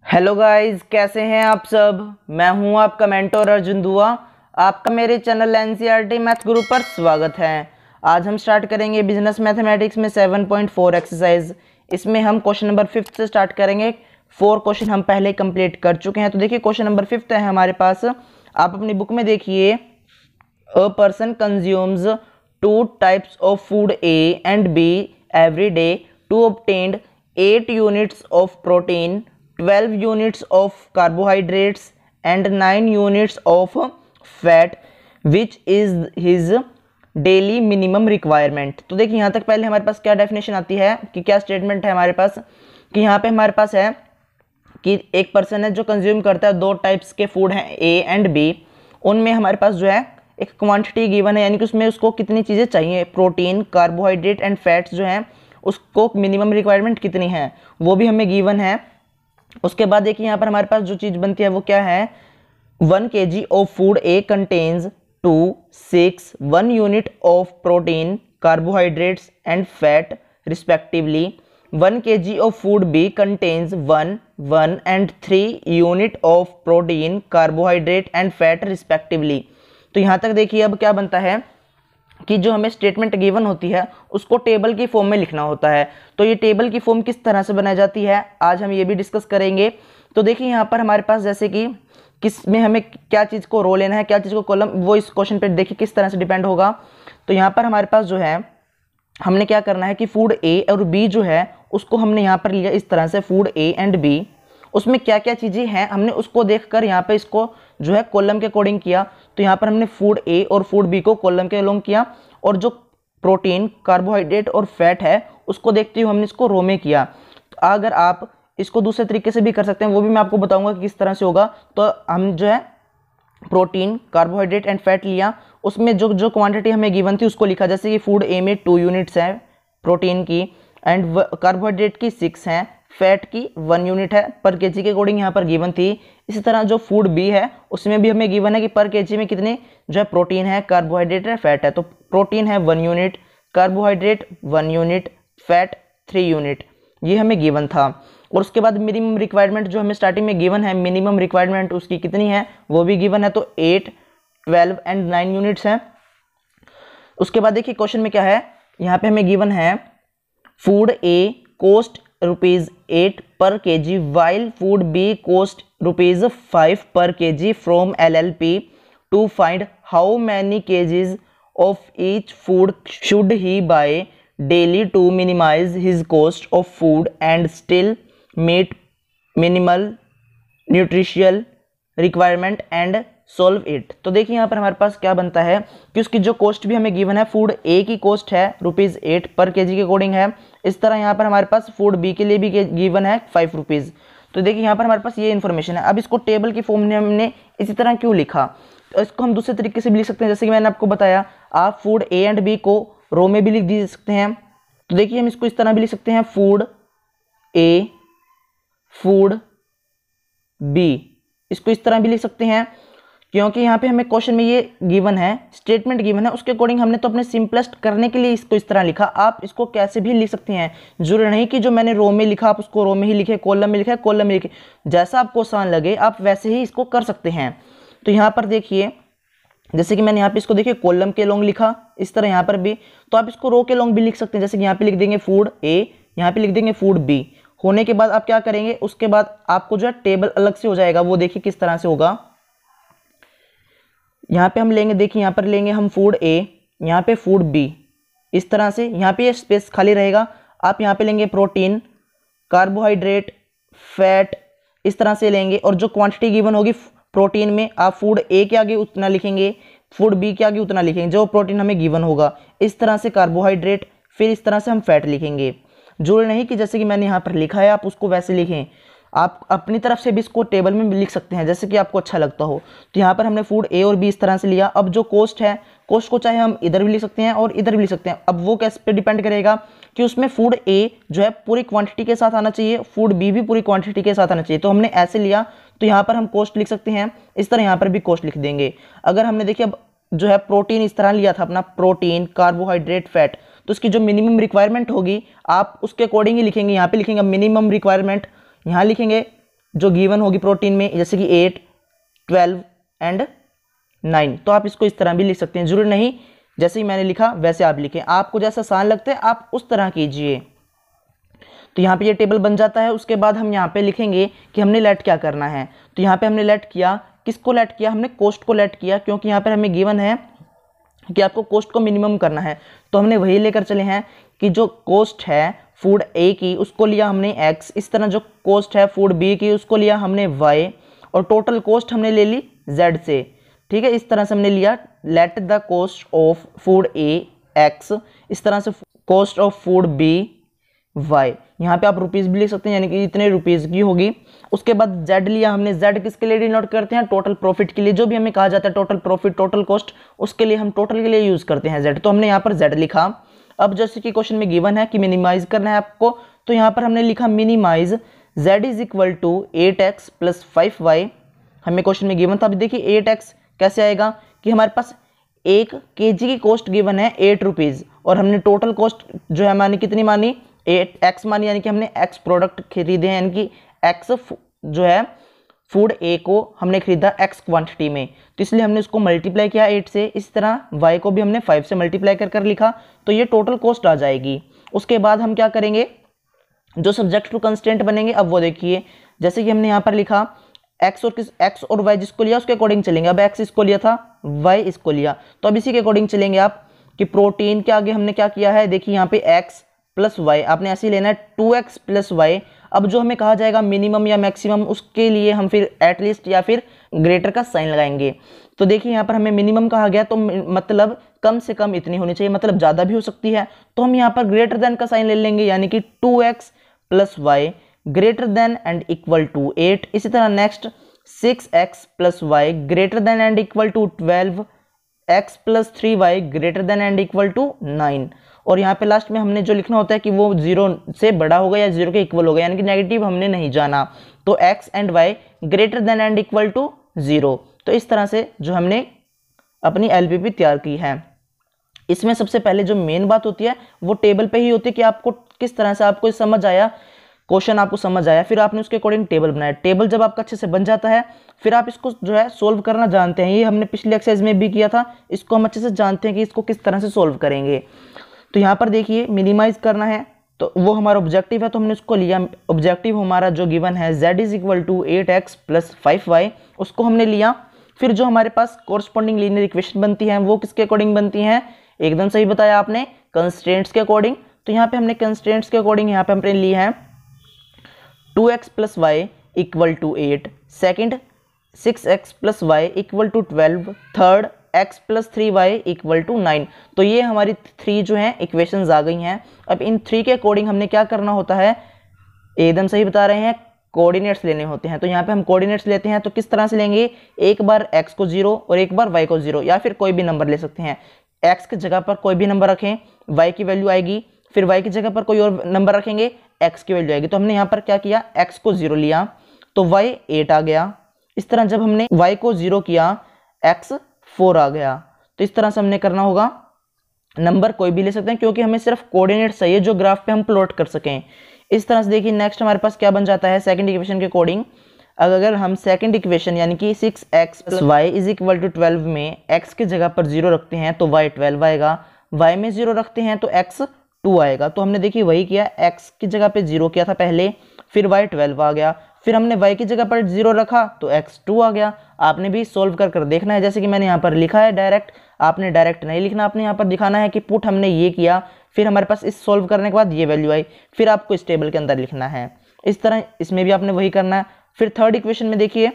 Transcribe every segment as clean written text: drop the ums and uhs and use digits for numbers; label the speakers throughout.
Speaker 1: Hello guys, कैसे हैं आप सब। मैं हूं आपका मेंटोर अर्जुन दुआ। आपका मेरे चैनल एनसीईआरटी मैथ गुरु पर स्वागत है। आज हम स्टार्ट करेंगे बिजनेस मैथमेटिक्स में 7.4 एक्सरसाइज। इसमें हम क्वेश्चन नंबर 5 से स्टार्ट करेंगे। 4 क्वेश्चन हम पहले कंप्लीट कर चुके हैं। तो देखिए क्वेश्चन नंबर 5 है हमारे पास। आप अपनी बुक में देखिए, a person consumes 2 types of food A and B every day to obtained 8 units of protein, 12 units of carbohydrates and 9 units of fat, which is his daily minimum requirement। तो देखिए यहाँ तक पहले हमारे पास क्या डेफिनेशन आती है कि क्या स्टेटमेंट है हमारे पास, कि यहाँ पे हमारे पास है कि एक पर्सन है जो कंज्यूम करता है 2 टाइप्स के फूड हैं ए एंड बी। उनमें हमारे पास जो है एक क्वांटिटी गिवन है, यानी कि उसमें उसको कितनी चीज़ें चाहिए, प्रोटीन, कार्बोहाइड्रेट एंड फैट्स जो हैं उसको मिनिमम रिक्वायरमेंट कितनी है वो भी हमें गिवन है। उसके बाद देखिए यहाँ पर हमारे पास जो चीज़ बनती है वो क्या है, 1 kg of food A contains 2, 6, 1 unit of protein, carbohydrates and fat respectively. 1 kg of food B contains 1, 1 and 3 unit of protein, carbohydrate and fat respectively. तो यहाँ तक देखिए अब क्या बनता है कि जो हमें स्टेटमेंट गिवन होती है उसको टेबल की फॉर्म में लिखना होता है। तो ये टेबल की फॉर्म किस तरह से बनाई जाती है आज हम ये भी डिस्कस करेंगे। तो देखिए यहाँ पर हमारे पास जैसे कि किस में हमें क्या चीज़ को रो लेना है, क्या चीज़ को कॉलम, वो इस क्वेश्चन पे देखिए किस तरह से डिपेंड होगा। तो यहाँ पर हमारे पास जो है हमने क्या करना है कि फूड ए और बी जो है उसको हमने यहाँ पर लिया इस तरह से, फूड ए एंड बी, उसमें क्या क्या चीज़ें हैं हमने उसको देखकर यहाँ पे इसको जो है कॉलम के अकॉर्डिंग किया। तो यहाँ पर हमने फूड ए और फूड बी को कॉलम के अलोंग किया, और जो प्रोटीन, कार्बोहाइड्रेट और फैट है उसको देखते हुए हमने इसको रो में किया। तो अगर आप इसको दूसरे तरीके से भी कर सकते हैं, वो भी मैं आपको बताऊंगा कि किस तरह से होगा। तो हम जो है प्रोटीन, कार्बोहाइड्रेट एंड फैट लिया, उसमें जो जो क्वांटिटी हमें गिवन थी उसको लिखा, जैसे कि फूड ए में 2 यूनिट्स हैं प्रोटीन की, एंड कार्बोहाइड्रेट की 6 हैं, फैट की 1 यूनिट है, पर केजी के अकॉर्डिंग यहाँ पर गिवन थी। इसी तरह जो फूड बी है उसमें भी हमें गिवन है कि पर केजी में कितने जो है प्रोटीन है, कार्बोहाइड्रेट है, फैट है। तो प्रोटीन है 1 unit, carbohydrate 1 unit, fat 3 unit, ये हमें गिवन था। और उसके बाद मिनिमम रिक्वायरमेंट जो हमें स्टार्टिंग में गिवन है, मिनिमम रिक्वायरमेंट उसकी कितनी है वो भी गिवन है। तो 8, 12 एंड 9 यूनिट्स हैं। उसके बाद देखिए क्वेश्चन में क्या है, यहाँ पे हमें गिवन है फूड ए कोस्ट ₹8 पर kg while food B cost ₹5 per kg from LLP to find how many kgs of each food should he buy daily to minimize his cost of food and still meet minimal nutritional requirement and solve it। तो देखिए यहाँ पर हमारे पास क्या बनता है कि उसकी जो कॉस्ट भी हमें गिवन है, फूड ए की कॉस्ट है ₹8 पर केजी के अकॉर्डिंग है। इस तरह यहाँ पर हमारे पास फूड बी के लिए भी गिवन है ₹5। तो देखिए यहाँ पर हमारे पास ये इन्फॉर्मेशन है। अब इसको टेबल की फॉर्म में हमने इसी तरह क्यों लिखा, तो इसको हम दूसरे तरीके से भी लिख सकते हैं। जैसे कि मैंने आपको बताया, आप फूड ए एंड बी को रो में भी लिख दे सकते हैं। तो देखिए हम इसको इस तरह भी लिख सकते हैं, फूड ए, फूड बी, इसको इस तरह भी लिख सकते हैं, क्योंकि यहाँ पे हमें क्वेश्चन में ये गिवन है, स्टेटमेंट गिवन है, उसके अकॉर्डिंग हमने तो अपने सिंपलेस्ट करने के लिए इसको इस तरह लिखा। आप इसको कैसे भी लिख सकते हैं, जरूरी नहीं कि जो मैंने रो में लिखा आप उसको रो में ही लिखे, कॉलम में लिखा कॉलम में लिखे, जैसा आपको आसान लगे आप वैसे ही इसको कर सकते हैं। तो यहाँ पर देखिए जैसे कि मैंने यहाँ पे इसको देखिए कॉलम के लॉन्ग लिखा, इस तरह यहाँ पर भी, तो आप इसको रो के लॉन्ग भी लिख सकते हैं। जैसे कि यहाँ पे लिख देंगे फूड ए, यहाँ पे लिख देंगे फूड बी। होने के बाद आप क्या करेंगे, उसके बाद आपको जो है टेबल अलग से हो जाएगा, वो देखिए किस तरह से होगा। यहाँ पे हम लेंगे, देखिए यहाँ पर लेंगे हम फूड ए, यहाँ पे फूड बी, इस तरह से यहाँ पे ये स्पेस खाली रहेगा। आप यहाँ पे लेंगे प्रोटीन, कार्बोहाइड्रेट, फैट, इस तरह से लेंगे, और जो क्वांटिटी गिवन होगी प्रोटीन में आप फूड ए के आगे उतना लिखेंगे, फूड बी के आगे उतना लिखेंगे जो प्रोटीन हमें गिवन होगा। इस तरह से कार्बोहाइड्रेट, फिर इस तरह से हम फैट लिखेंगे। जरूरी नहीं कि जैसे कि मैंने यहाँ पर लिखा है आप उसको वैसे लिखें, आप अपनी तरफ से भी इसको टेबल में लिख सकते हैं जैसे कि आपको अच्छा लगता हो। तो यहाँ पर हमने फूड ए और बी इस तरह से लिया। अब जो कॉस्ट है, कॉस्ट को चाहे हम इधर भी लिख सकते हैं और इधर भी लिख सकते हैं। अब वो कैसे पे डिपेंड करेगा कि उसमें फूड ए जो है पूरी क्वांटिटी के साथ आना चाहिए, फूड बी भी पूरी क्वांटिटी के साथ आना चाहिए। तो हमने ऐसे लिया, तो यहाँ पर हम कॉस्ट लिख सकते हैं, इस तरह यहाँ पर भी कॉस्ट लिख देंगे। अगर हमने देखिए अब जो है प्रोटीन इस तरह लिया था अपना, प्रोटीन, कार्बोहाइड्रेट, फैट, तो उसकी जो मिनिमम रिक्वायरमेंट होगी आप उसके अकॉर्डिंग ही लिखेंगे। यहाँ पे लिखेंगे मिनिमम रिक्वायरमेंट, यहाँ लिखेंगे जो गिवन होगी प्रोटीन में, जैसे कि 8, 12 एंड 9, तो आप इसको इस तरह भी लिख सकते हैं। जरूरी नहीं जैसे ही मैंने लिखा वैसे आप लिखें, आपको जैसा आसान लगता है आप उस तरह कीजिए। तो यहाँ पे ये टेबल बन जाता है। उसके बाद हम यहाँ पे लिखेंगे कि हमने लेट क्या करना है। तो यहाँ पे हमने लेट किया, किसको लेट किया, हमने कोस्ट को लेट किया, क्योंकि यहाँ पर हमें गिवन है कि आपको कोस्ट को मिनिमम करना है। तो हमने वही लेकर चले हैं कि जो कोस्ट है फूड ए की उसको लिया हमने x, इस तरह जो कोस्ट है फूड बी की उसको लिया हमने y, और टोटल कोस्ट हमने ले ली z से। ठीक है, इस तरह से हमने लिया let the cost of food A x, इस तरह से cost of food B y। यहाँ पे आप रुपीज़ भी लिख सकते हैं, यानी कि इतने रुपीज़ की होगी। उसके बाद z लिया हमने, z किसके लिए डिनोट करते हैं, टोटल प्रॉफिट के लिए। जो भी हमें कहा जाता है टोटल प्रॉफिट, टोटल कॉस्ट, उसके लिए हम टोटल के लिए यूज़ करते हैं z। तो हमने यहाँ पर z लिखा। अब जैसे कि क्वेश्चन में गिवन है कि मिनिमाइज करना है आपको, तो यहाँ पर हमने लिखा minimize z is equal to 8x plus 5y। हमें क्वेश्चन में गिवन था। अभी देखिए 8x कैसे आएगा कि हमारे पास 1 kg की कॉस्ट गिवन है 8 रुपीज़, और हमने टोटल कॉस्ट जो है मानी कितनी मानी, 8x मानी, यानी कि हमने x प्रोडक्ट खरीदे हैं, यानी कि x जो है फूड ए को हमने खरीदा x क्वांटिटी में, तो इसलिए हमने उसको मल्टीप्लाई किया 8 से। इस तरह y को भी हमने 5 से मल्टीप्लाई कर लिखा, तो ये टोटल कॉस्ट आ जाएगी। उसके बाद हम क्या करेंगे, जो सब्जेक्ट टू कंस्टेंट बनेंगे अब वो देखिए। जैसे कि हमने यहाँ पर लिखा x और y जिसको लिया उसके अकॉर्डिंग चलेंगे। अब x इसको लिया था, y इसको लिया, तो अब इसी के अकॉर्डिंग चलेंगे आप कि प्रोटीन के आगे हमने क्या किया है, देखिए यहाँ पे x प्लस वाई, आपने ऐसे ही लेना है 2x प्लस वाई। अब जो हमें कहा जाएगा मिनिमम या मैक्सिमम, उसके लिए हम फिर एटलीस्ट या फिर ग्रेटर का साइन लगाएंगे। तो देखिए यहाँ पर हमें मिनिमम कहा गया, तो मतलब कम से कम इतनी होनी चाहिए, मतलब ज़्यादा भी हो सकती है, तो हम यहाँ पर ग्रेटर देन का साइन ले लेंगे, यानी कि 2x plus y greater than and equal to 8। इसी तरह next 6x plus y greater than and equal to 12, x plus 3y greater than and equal to 9। और यहाँ पे लास्ट में हमने जो लिखना होता है कि वो 0 से बड़ा होगा या 0 के इक्वल होगा, यानी कि नेगेटिव हमने नहीं जाना। तो x and y greater than and equal to 0। तो इस तरह से जो हमने अपनी LPP तैयार की है। इसमें सबसे पहले जो मेन बात होती है वो टेबल पे ही होती है कि आपको किस तरह से आपको समझ आया, क्वेश्चन आपको समझ आया, फिर आपने उसके अकॉर्डिंग टेबल बनाया। टेबल जब आपका अच्छे से बन जाता है फिर आप इसको जो है सोल्व करना जानते हैं। ये हमने पिछले एक्सरसाइज में भी किया था, इसको हम अच्छे से जानते हैं कि इसको किस तरह से सोल्व करेंगे। तो यहाँ पर देखिए मिनिमाइज करना है, तो वो हमारा ऑब्जेक्टिव है, तो हमने उसको लिया। ऑब्जेक्टिव हमारा जो गिवन है z is equal to 8x plus 5y, उसको हमने लिया। फिर जो हमारे पास कोरस्पॉन्डिंग लीनियर इक्वेशन बनती है वो किसके अकॉर्डिंग बनती हैं, एकदम सही बताया आपने, कंस्ट्रेंट्स के अकॉर्डिंग। तो यहाँ पे हमने कंस्ट्रेंट्स के अकॉर्डिंग यहाँ पे हमने ली है 2x plus y equal to 8, second 6x plus y equal to 12, third x plus 3y equal to 9। तो ये हमारी 3 जो हैं इक्वेशंस आ गई हैं। अब इन 3 के अकॉर्डिंग हमने क्या करना होता है, एकदम सही बता रहे हैं, कोऑर्डिनेट्स लेने होते हैं। तो यहाँ पे हम कोऑर्डिनेट्स लेते हैं, तो किस तरह से लेंगे, एक बार x को 0 और एक बार y को 0, या फिर कोई भी नंबर ले सकते हैं। x की जगह पर कोई भी नंबर रखें, y की वैल्यू आएगी, फिर y की जगह पर कोई और नंबर रखेंगे, x की वैल्यू आएगी। तो हमने यहाँ पर क्या किया, x को 0 लिया तो y 8 आ गया। इस तरह जब हमने y को 0 किया x 4 आ गया। तो इस तरह से हमने करना होगा, नंबर कोई भी ले सकते हैं क्योंकि हमें सिर्फ कोऑर्डिनेट चाहिए जो ग्राफ पे हम प्लॉट कर सकें। इस तरह से देखिए नेक्स्ट हमारे पास क्या बन जाता है, सेकंड इक्वेशन के अकॉर्डिंग अगर हम सेकंड इक्वेशन यानी कि 6x plus y is equal to 12 में x की जगह पर 0 रखते हैं तो y 12 आएगा, y में 0 रखते हैं तो x 2 आएगा। तो हमने देखिए वही किया, x की जगह पे 0 किया था पहले, फिर y 12 आ गया, फिर हमने y की जगह पर 0 रखा तो x 2 आ गया। आपने भी सोल्व कर देखना है, जैसे कि मैंने यहाँ पर लिखा है डायरेक्ट, आपने डायरेक्ट नहीं लिखना, आपने यहाँ पर दिखाना है कि पुट हमने ये किया, फिर हमारे पास इस सोल्व करने के बाद ये वैल्यू आई, फिर आपको इस टेबल के अंदर लिखना है। इस तरह इसमें भी आपने वही करना है। फिर थर्ड इक्वेशन में देखिए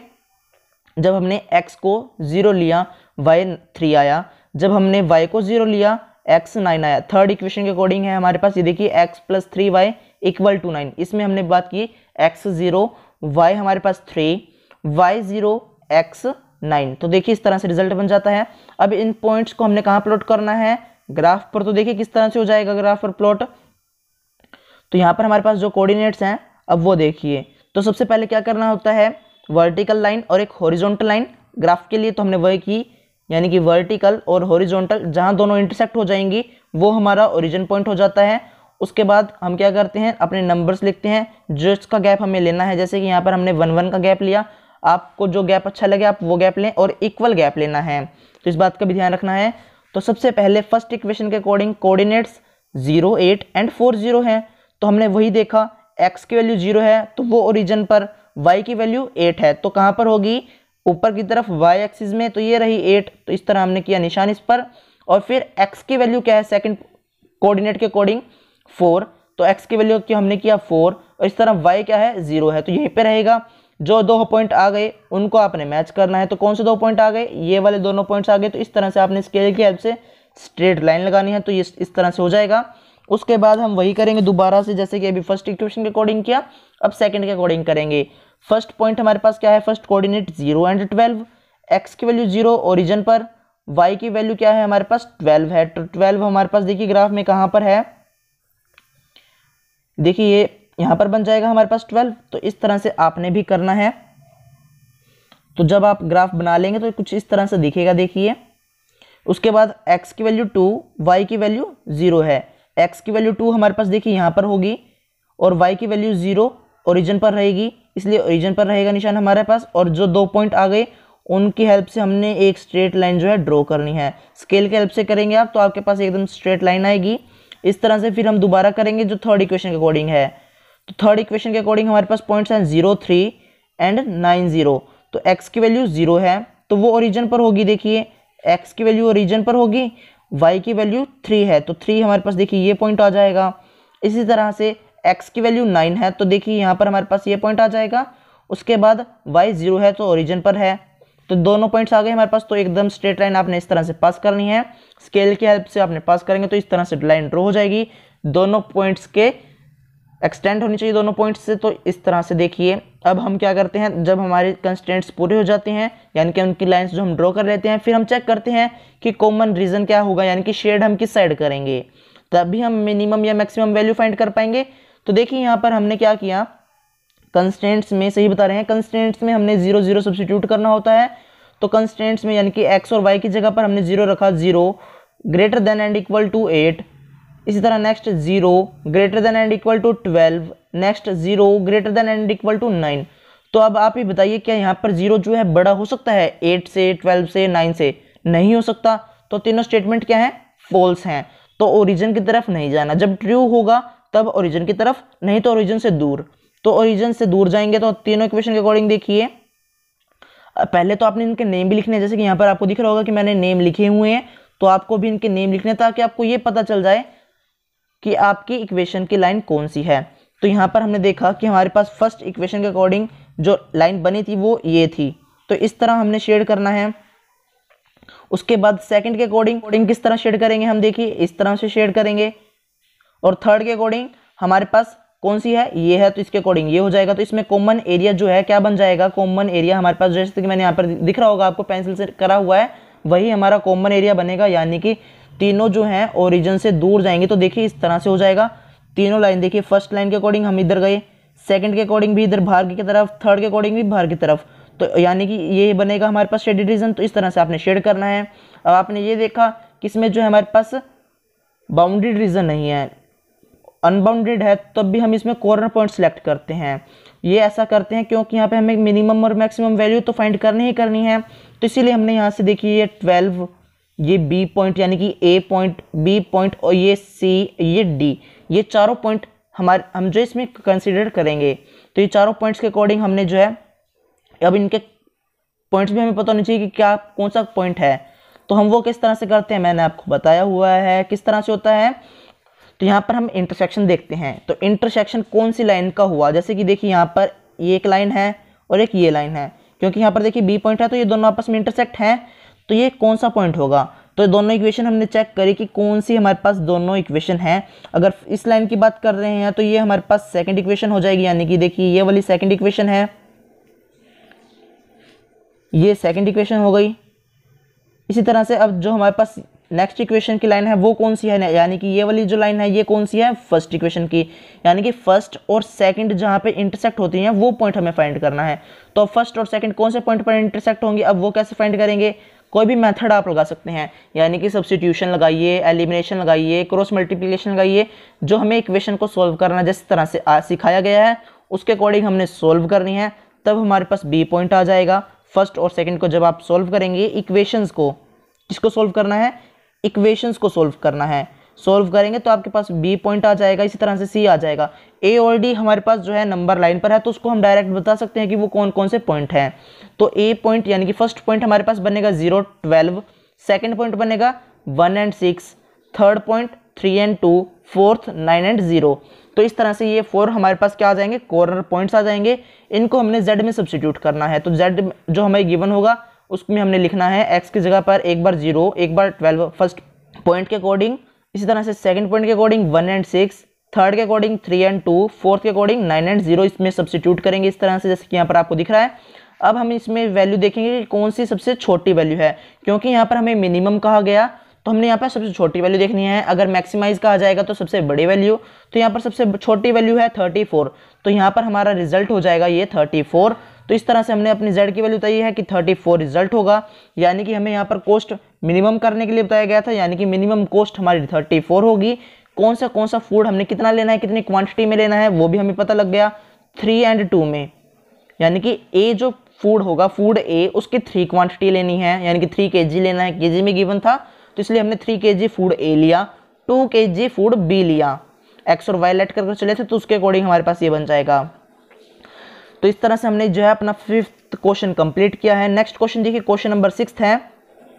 Speaker 1: जब हमने x को 0 लिया y 3 आया, जब हमने y को 0 लिया x 9 आया। थर्ड इक्वेशन के अकॉर्डिंग है हमारे पास, ये देखिए x plus 3y equal to 9। इसमें हमने बात की x 0 y हमारे पास 3 y 0 x 9। तो देखिए इस तरह से रिजल्ट बन जाता है। अब इन पॉइंट्स को हमने कहाँ प्लॉट करना है, ग्राफ पर। तो देखिए किस तरह से हो जाएगा ग्राफ पर प्लॉट। तो यहाँ पर हमारे पास जो कोऑर्डिनेट्स हैं अब वो देखिए, तो सबसे पहले क्या करना होता है, वर्टिकल लाइन और एक हॉरिजॉन्टल लाइन ग्राफ के लिए। तो हमने वही की, यानी कि वर्टिकल और हॉरिजॉन्टल जहाँ दोनों इंटरसेक्ट हो जाएंगी वो हमारा ओरिजिन पॉइंट हो जाता है, उसके बाद हम क्या करते हैं, अपने नंबर्स लिखते हैं जो इसका गैप हमें लेना है। जैसे कि यहाँ पर हमने 1 1 का गैप लिया, आपको जो गैप अच्छा लगे आप वो गैप लें और इक्वल गैप लेना है, तो इस बात का भी ध्यान रखना है। तो सबसे पहले फर्स्ट इक्वेशन के अकॉर्डिंग कोऑर्डिनेट्स 0 8 एंड 4 0 हैं, तो हमने वही देखा x की वैल्यू 0 है तो वो ओरिजिन पर, y की वैल्यू 8 है तो कहाँ पर होगी, ऊपर की तरफ y एक्सिस में, तो ये रही 8, तो इस तरह हमने किया निशान इस पर। और फिर x की वैल्यू क्या है सेकंड कोऑर्डिनेट के अकॉर्डिंग 4, तो x की वैल्यू की हमने किया 4 और इस तरह y क्या है 0 है, तो यहीं पे रहेगा। जो दो पॉइंट आ गए उनको आपने मैच करना है, तो कौन से दो पॉइंट आ गए, ये वाले दोनों पॉइंट्स आ गए, तो इस तरह से आपने स्केल की हेल्प से स्ट्रेट लाइन लगानी है, तो ये इस तरह से हो जाएगा। उसके बाद हम वही करेंगे दोबारा से, जैसे कि अभी फर्स्ट इक्वेशन के अकॉर्डिंग किया, अब सेकंड के अकॉर्डिंग करेंगे। फर्स्ट पॉइंट हमारे पास क्या है, फर्स्ट कोऑर्डिनेट 0 एंड 12, x की वैल्यू 0 ओरिजिन पर, y की वैल्यू क्या है हमारे पास 12 है, तो 12 हमारे पास देखिए ग्राफ में कहाँ पर है, देखिए ये यहाँ पर बन जाएगा हमारे पास 12, तो इस तरह से आपने भी करना है। तो जब आप ग्राफ बना लेंगे तो कुछ इस तरह से दिखेगा, देखिए। उसके बाद x की वैल्यू 2, y की वैल्यू 0 है, x की वैल्यू 2 हमारे पास देखिए यहाँ पर होगी और y की वैल्यू 0 ओरिजिन पर रहेगी, इसलिए ओरिजिन पर रहेगा निशान हमारे पास। और जो दो पॉइंट आ गए उनकी हेल्प से हमने एक स्ट्रेट लाइन जो है ड्रॉ करनी है, स्केल की हेल्प से करेंगे आप तो आपके पास एकदम स्ट्रेट लाइन आएगी। इस तरह से फिर हम दोबारा करेंगे जो थर्ड इक्वेशन के अकॉर्डिंग है। तो थर्ड इक्वेशन के अकॉर्डिंग हमारे पास पॉइंट्स हैं 0 3 एंड 9 0, तो x की वैल्यू 0 है तो वो ओरिजिन पर होगी, देखिए x की वैल्यू ओरिजिन पर होगी, y की वैल्यू 3 है तो 3 हमारे पास देखिए ये पॉइंट आ जाएगा। इसी तरह से x की वैल्यू 9 है तो देखिए यहाँ पर हमारे पास ये पॉइंट आ जाएगा। उसके बाद y 0 है तो ओरिजिन पर है, तो दोनों पॉइंट्स आ गए हमारे पास। तो एकदम स्ट्रेट लाइन आपने इस तरह से पास करनी है, स्केल की हेल्प से आपने पास करेंगे तो इस तरह से लाइन ड्रॉ हो जाएगी। दोनों पॉइंट्स के एक्सटेंड होनी चाहिए दोनों पॉइंट्स से, तो इस तरह से देखिए। अब हम क्या करते हैं, जब हमारे कंस्ट्रेंट्स पूरे हो जाते हैं यानी कि उनकी लाइंस जो हम ड्रॉ कर लेते हैं, फिर हम चेक करते हैं कि कॉमन रीजन क्या होगा, यानी कि शेड हम किस साइड करेंगे, तभी हम मिनिमम या मैक्सिमम वैल्यू फाइंड कर पाएंगे। तो देखिए यहाँ पर हमने क्या किया, कंस्ट्रेंट्स में सही बता रहे हैं, कंस्ट्रेंट्स में हमने 0 0 सब्स्टिट्यूट करना होता है। तो कंस्ट्रेंट्स में यानी कि x और y की जगह पर हमने 0 रखा, 0 greater than and equal to 8। इसी तरह next 0 greater than and equal to 12, next 0 greater than and equal to 9। तो अब आप ही बताइए क्या यहाँ पर 0 जो है बड़ा हो सकता है 8 से, 12 से, 9 से? नहीं हो सकता। तो तीनों स्टेटमेंट क्या है, फॉल्स हैं। तो ओरिजिन की तरफ नहीं जाना, जब ट्रू होगा तब ओरिजिन की तरफ, नहीं तो ओरिजिन से दूर। तो ओरिजिन से दूर जाएंगे तो तीनों इक्वेशन के अकॉर्डिंग देखिए, पहले तो आपने इनके नेम भी लिखने हैं, जैसे कि यहाँ पर आपको दिख रहा होगा कि मैंने नेम लिखे हुए हैं, तो आपको भी इनके नेम लिखने ताकि आपको ये पता चल जाए कि आपकी इक्वेशन की लाइन कौन सी है। तो यहाँ पर हमने देखा कि हमारे पास फर्स्ट इक्वेशन के अकॉर्डिंग जो लाइन बनी थी वो ये थी, तो इस तरह हमने शेड करना है। उसके बाद सेकंड के अकॉर्डिंग किस तरह शेड करेंगे हम, देखिए इस तरह से शेड करेंगे। और थर्ड के अकॉर्डिंग हमारे पास कौन सी है, ये है, तो इसके अकॉर्डिंग ये हो जाएगा। तो इसमें कॉमन एरिया जो है क्या बन जाएगा, कॉमन एरिया हमारे पास जैसे कि मैंने यहाँ पर दिख रहा होगा आपको पेंसिल से करा हुआ है, वही हमारा कॉमन एरिया बनेगा, यानी कि तीनों जो हैं ओरिजिन से दूर जाएंगे। तो देखिए इस तरह से हो जाएगा। तीनों लाइन देखिए, फर्स्ट लाइन के अकॉर्डिंग हम इधर गए, सेकंड के अकॉर्डिंग भी इधर बाहर की तरफ, थर्ड के अकॉर्डिंग भी बाहर की तरफ, तो यानी कि ये बनेगा हमारे पास शेडेड रीजन। तो इस तरह से आपने शेड करना है। अब आपने ये देखा कि इसमें जो है हमारे पास बाउंडेड रीजन नहीं है, अनबाउंडेड है, तब भी हम इसमें कॉर्नर पॉइंट सेलेक्ट करते हैं। ये ऐसा करते हैं क्योंकि यहाँ पे हमें मिनिमम और मैक्सिमम वैल्यू तो फाइंड करनी ही करनी है। तो इसीलिए हमने यहाँ से देखिए ये 12, ये बी पॉइंट यानी कि ए पॉइंट, बी पॉइंट और ये सी, ये डी, ये चारों पॉइंट हम जो इसमें कंसिडर करेंगे। तो ये चारों पॉइंट्स के अकॉर्डिंग हमने जो है, अब इनके पॉइंट्स भी हमें पता होना चाहिए कि क्या कौन सा पॉइंट है। तो हम वो किस तरह से करते हैं मैंने आपको बताया हुआ है किस तरह से होता है। तो यहाँ पर हम इंटरसेक्शन देखते हैं। तो इंटरसेक्शन कौन सी लाइन का हुआ, जैसे कि देखिए यहाँ पर ये एक लाइन है और एक ये लाइन है, क्योंकि यहाँ पर देखिए बी पॉइंट है तो ये दोनों आपस में इंटरसेक्ट हैं। तो ये कौन सा पॉइंट होगा, तो दोनों इक्वेशन हमने चेक करी कि कौन सी हमारे पास दोनों इक्वेशन हैं। अगर इस लाइन की बात कर रहे हैं तो ये हमारे पास सेकंड इक्वेशन हो जाएगी, यानी कि देखिए ये वाली सेकंड इक्वेशन है, ये सेकंड इक्वेशन हो गई। इसी तरह से अब जो हमारे पास नेक्स्ट इक्वेशन की लाइन है वो कौन सी है, यानी कि ये वाली जो लाइन है ये कौन सी है, फर्स्ट इक्वेशन की, यानी कि फर्स्ट और सेकंड जहाँ पे इंटरसेक्ट होती हैं वो पॉइंट हमें फाइंड करना है। तो फर्स्ट और सेकंड कौन से पॉइंट पर इंटरसेक्ट होंगे, अब वो कैसे फाइंड करेंगे, कोई भी मेथड आप लगा सकते हैं, यानी कि सब्स्टिट्यूशन लगाइए, एलिमिनेशन लगाइए, क्रॉस मल्टीप्लिकेशन लगाइए, जो हमें इक्वेशन को सोल्व करना जिस तरह से सिखाया गया है उसके अकॉर्डिंग हमने सोल्व करनी है, तब हमारे पास बी पॉइंट आ जाएगा। फर्स्ट और सेकंड को जब आप सोल्व करेंगे, इक्वेशंस को, किसको सोल्व करना है, इक्वेशंस को सोल्व करना है, सोल्व करेंगे तो आपके पास बी पॉइंट आ जाएगा। इसी तरह से सी आ जाएगा। ए और डी हमारे पास जो है नंबर लाइन पर है, तो उसको हम डायरेक्ट बता सकते हैं कि वो कौन कौन से पॉइंट हैं। तो ए पॉइंट यानी कि फर्स्ट पॉइंट हमारे पास बनेगा 0 12, सेकंड पॉइंट बनेगा 1 and 6, third point 3 and 2, fourth 9 and 0। तो इस तरह से ये 4 हमारे पास क्या आ जाएंगे, कॉर्नर पॉइंट्स आ जाएंगे। इनको हमने z में सब्स्टिट्यूट करना है। तो z जो हमें गिवन होगा उसमें हमने लिखना है x की जगह पर एक बार 0, एक बार 12 फर्स्ट पॉइंट के अकॉर्डिंग, इसी तरह से सेकंड पॉइंट के अकॉर्डिंग 1 एंड 6, थर्ड के अकॉर्डिंग 3 एंड 2, फोर्थ के अकॉर्डिंग 9 एंड 0। इसमें सब्स्टिट्यूट करेंगे इस तरह से जैसे कि यहाँ पर आपको दिख रहा है। अब हम इसमें वैल्यू देखेंगे कि कौन सी सबसे छोटी वैल्यू है, क्योंकि यहाँ पर हमें मिनिमम कहा गया तो हमने यहाँ पर सबसे छोटी वैल्यू देखनी है। अगर मैक्सिमाइज कहा जाएगा तो सबसे बड़ी वैल्यू, तो यहाँ पर सबसे छोटी वैल्यू है 34, तो यहाँ पर हमारा रिजल्ट हो जाएगा ये 34। तो इस तरह से हमने अपनी z की वैल्यू बताई है कि 34 रिजल्ट होगा, यानी कि हमें यहाँ पर कॉस्ट मिनिमम करने के लिए बताया गया था, यानी कि मिनिमम कॉस्ट हमारी 34 होगी। कौन सा फूड हमने कितना लेना है, कितनी क्वांटिटी में लेना है, वो भी हमें पता लग गया 3 एंड 2 में, यानी कि ए जो फूड होगा, फूड ए, उसकी 3 क्वांटिटी लेनी है, यानी कि 3 kg लेना है, केजी में गिवन था, तो इसलिए हमने 3 kg फूड ए लिया, 2 kg फूड बी लिया। एक्स और वाई लेट करके चले थे तो उसके अकॉर्डिंग हमारे पास ये बन जाएगा। तो इस तरह से हमने जो है अपना 5th क्वेश्चन कंप्लीट किया है। नेक्स्ट क्वेश्चन देखिए, क्वेश्चन नंबर 6 है।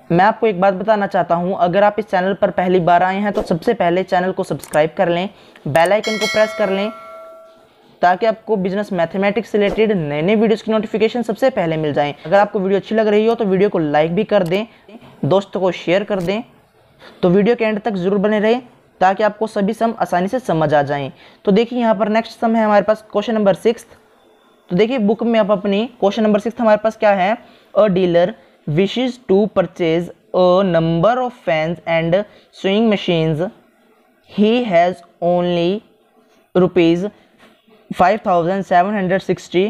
Speaker 1: मैं आपको एक बात बताना चाहता हूं, अगर आप इस चैनल पर पहली बार आए हैं तो सबसे पहले चैनल को सब्सक्राइब कर लें, बेल आइकन को प्रेस कर लें, ताकि आपको बिजनेस मैथमेटिक्स से रिलेटेड नए नए वीडियोस की नोटिफिकेशन सबसे पहले मिल जाएं। अगर आपको वीडियो अच्छी लग रही हो तो वीडियो को लाइक भी कर दें, दोस्तों को शेयर कर दें। तो वीडियो के एंड तक जरूर बने रहें ताकि आपको सभी सम आसानी से समझ आ जाएं। तो देखिए यहाँ पर नेक्स्ट सम है हमारे पास क्वेश्चन नंबर 6। तो देखिए बुक में आप अपनी क्वेश्चन नंबर 6 हमारे पास क्या है, अ dealer wishes to purchase a number of fans and sewing machines. He has only rupees 5,760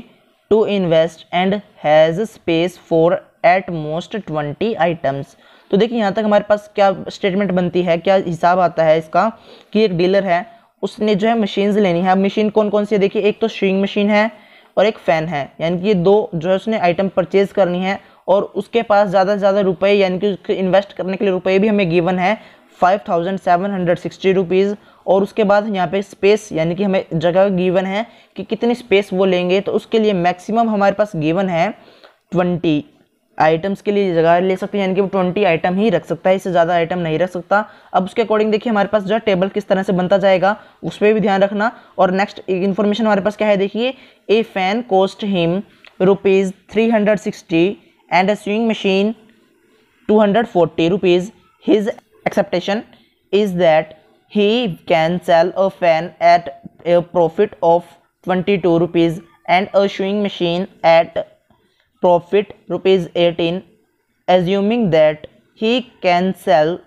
Speaker 1: to invest and has space for at most 20 items. तो देखिए यहाँ तक हमारे पास क्या स्टेटमेंट बनती है, क्या हिसाब आता है इसका, कि एक डीलर है, उसने जो है मशीन्स लेनी है। अब मशीन कौन कौन सी है देखिए, एक तो स्विंग मशीन है और एक फ़ैन है, यानी कि ये दो जो है उसने आइटम परचेज करनी है, और उसके पास ज़्यादा से ज़्यादा रुपए, यानी कि उसके इन्वेस्ट करने के लिए रुपए भी हमें गिवन है 5,760 रुपीज़। और उसके बाद यहाँ पे स्पेस, यानी कि हमें जगह गिवन है कि कितनी स्पेस वो लेंगे, तो उसके लिए मैक्सिमम हमारे पास गिवन है 20 आइटम्स के लिए जगह ले सकते हैं, यानी कि वो 20 आइटम ही रख सकता है, इससे ज़्यादा आइटम नहीं रख सकता। अब उसके अकॉर्डिंग देखिए हमारे पास जो है टेबल किस तरह से बनता जाएगा उस पर भी ध्यान रखना। और नेक्स्ट इन्फॉर्मेशन हमारे पास क्या है देखिए, ए fan cost him ₹360 and a sewing machine 240 rupees. His expectation is that he can sell a fan at a profit of 22 rupees and a sewing machine at profit rupees 18. Assuming that he can sell